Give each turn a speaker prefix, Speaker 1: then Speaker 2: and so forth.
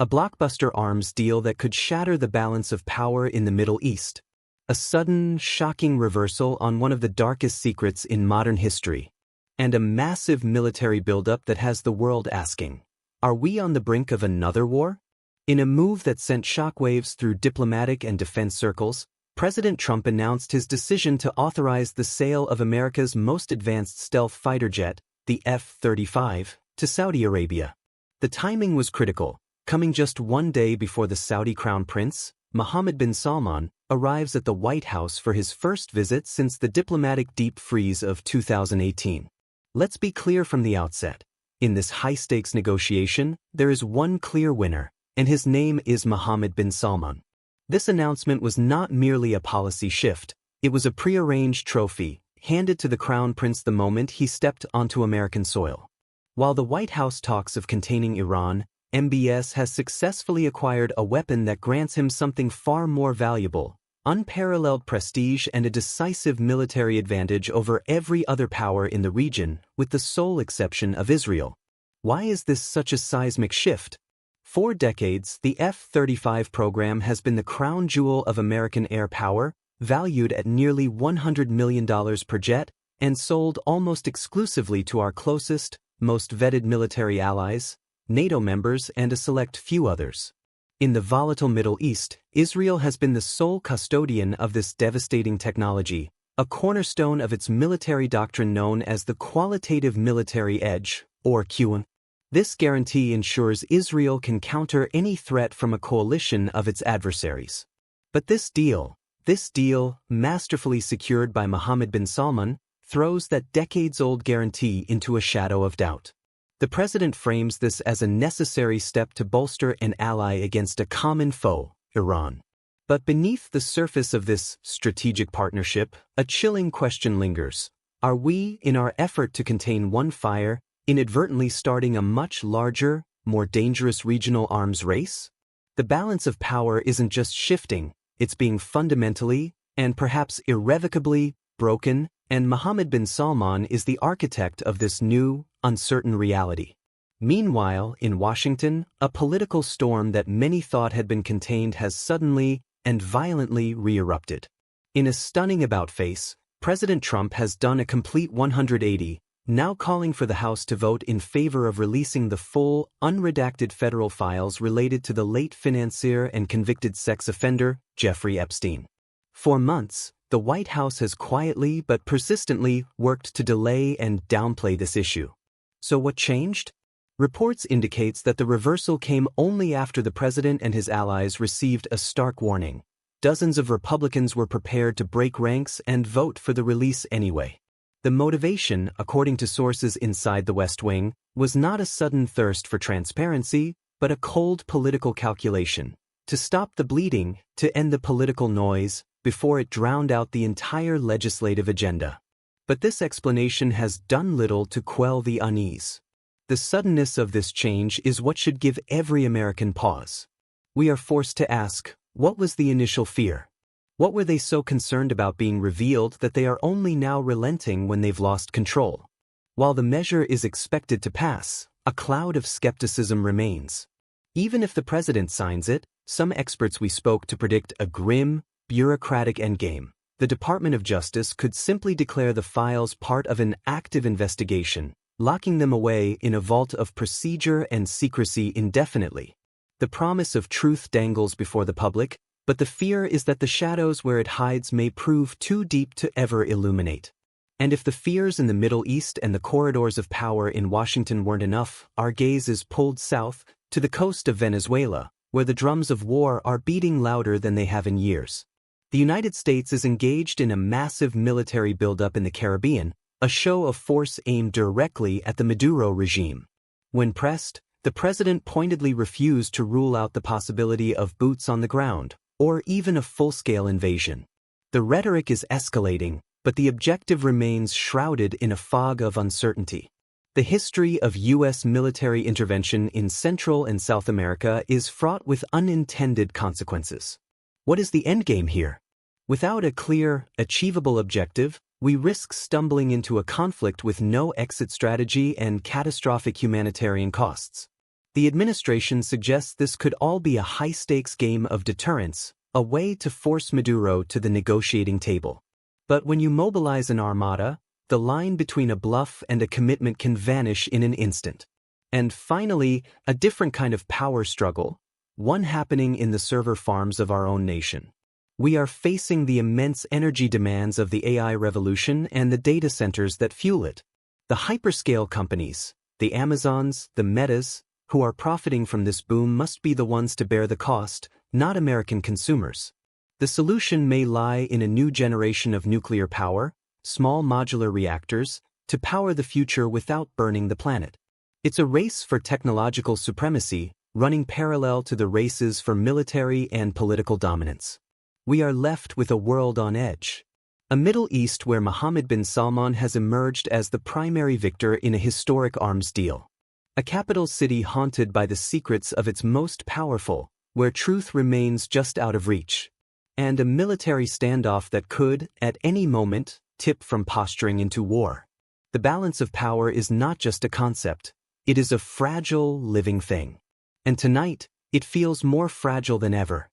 Speaker 1: A blockbuster arms deal that could shatter the balance of power in the Middle East. A sudden, shocking reversal on one of the darkest secrets in modern history. And a massive military buildup that has the world asking, are we on the brink of another war? In a move that sent shockwaves through diplomatic and defense circles, President Trump announced his decision to authorize the sale of America's most advanced stealth fighter jet, the F-35, to Saudi Arabia. The timing was critical, coming just one day before the Saudi Crown Prince, Mohammed bin Salman, arrives at the White House for his first visit since the diplomatic deep freeze of 2018. Let's be clear from the outset. In this high-stakes negotiation, there is one clear winner, and his name is Mohammed bin Salman. This announcement was not merely a policy shift, it was a prearranged trophy, handed to the Crown Prince the moment he stepped onto American soil. While the White House talks of containing Iran, MBS has successfully acquired a weapon that grants him something far more valuable, unparalleled prestige and a decisive military advantage over every other power in the region, with the sole exception of Israel. Why is this such a seismic shift? For decades, the F-35 program has been the crown jewel of American air power, valued at nearly $100 million per jet, and sold almost exclusively to our closest, most vetted military allies, NATO members and a select few others. In the volatile Middle East, Israel has been the sole custodian of this devastating technology, a cornerstone of its military doctrine known as the Qualitative Military Edge, or QM. This guarantee ensures Israel can counter any threat from a coalition of its adversaries. But this deal, masterfully secured by Mohammed bin Salman, throws that decades-old guarantee into a shadow of doubt. The president frames this as a necessary step to bolster an ally against a common foe, Iran. But beneath the surface of this strategic partnership, a chilling question lingers. Are we, in our effort to contain one fire, inadvertently starting a much larger, more dangerous regional arms race? The balance of power isn't just shifting, it's being fundamentally, and perhaps irrevocably, broken, and Mohammed bin Salman is the architect of this new, uncertain reality. Meanwhile, in Washington, a political storm that many thought had been contained has suddenly and violently re-erupted. In a stunning about-face, President Trump has done a complete 180, now calling for the House to vote in favor of releasing the full, unredacted federal files related to the late financier and convicted sex offender, Jeffrey Epstein. For months, the White House has quietly but persistently worked to delay and downplay this issue. So what changed? Reports indicates that the reversal came only after the president and his allies received a stark warning. Dozens of Republicans were prepared to break ranks and vote for the release anyway. The motivation, according to sources inside the West Wing, was not a sudden thirst for transparency, but a cold political calculation. To stop the bleeding, to end the political noise, before it drowned out the entire legislative agenda. But this explanation has done little to quell the unease. The suddenness of this change is what should give every American pause. We are forced to ask, what was the initial fear? What were they so concerned about being revealed that they are only now relenting when they've lost control? While the measure is expected to pass, a cloud of skepticism remains. Even if the president signs it, some experts we spoke to predict a grim, bureaucratic endgame. The Department of Justice could simply declare the files part of an active investigation, locking them away in a vault of procedure and secrecy indefinitely. The promise of truth dangles before the public, but the fear is that the shadows where it hides may prove too deep to ever illuminate. And if the fears in the Middle East and the corridors of power in Washington weren't enough, our gaze is pulled south, to the coast of Venezuela, where the drums of war are beating louder than they have in years. The United States is engaged in a massive military buildup in the Caribbean, a show of force aimed directly at the Maduro regime. When pressed, the president pointedly refused to rule out the possibility of boots on the ground, or even a full-scale invasion. The rhetoric is escalating, but the objective remains shrouded in a fog of uncertainty. The history of U.S. military intervention in Central and South America is fraught with unintended consequences. What is the endgame here? Without a clear, achievable objective, we risk stumbling into a conflict with no exit strategy and catastrophic humanitarian costs. The administration suggests this could all be a high-stakes game of deterrence, a way to force Maduro to the negotiating table. But when you mobilize an armada, the line between a bluff and a commitment can vanish in an instant. And finally, a different kind of power struggle, one happening in the server farms of our own nation. We are facing the immense energy demands of the AI revolution and the data centers that fuel it. The hyperscale companies, the Amazons, the Metas, who are profiting from this boom must be the ones to bear the cost, not American consumers. The solution may lie in a new generation of nuclear power, small modular reactors, to power the future without burning the planet. It's a race for technological supremacy, running parallel to the races for military and political dominance. We are left with a world on edge. A Middle East where Mohammed bin Salman has emerged as the primary victor in a historic arms deal. A capital city haunted by the secrets of its most powerful, where truth remains just out of reach. And a military standoff that could, at any moment, tip from posturing into war. The balance of power is not just a concept, it is a fragile, living thing. And tonight, it feels more fragile than ever.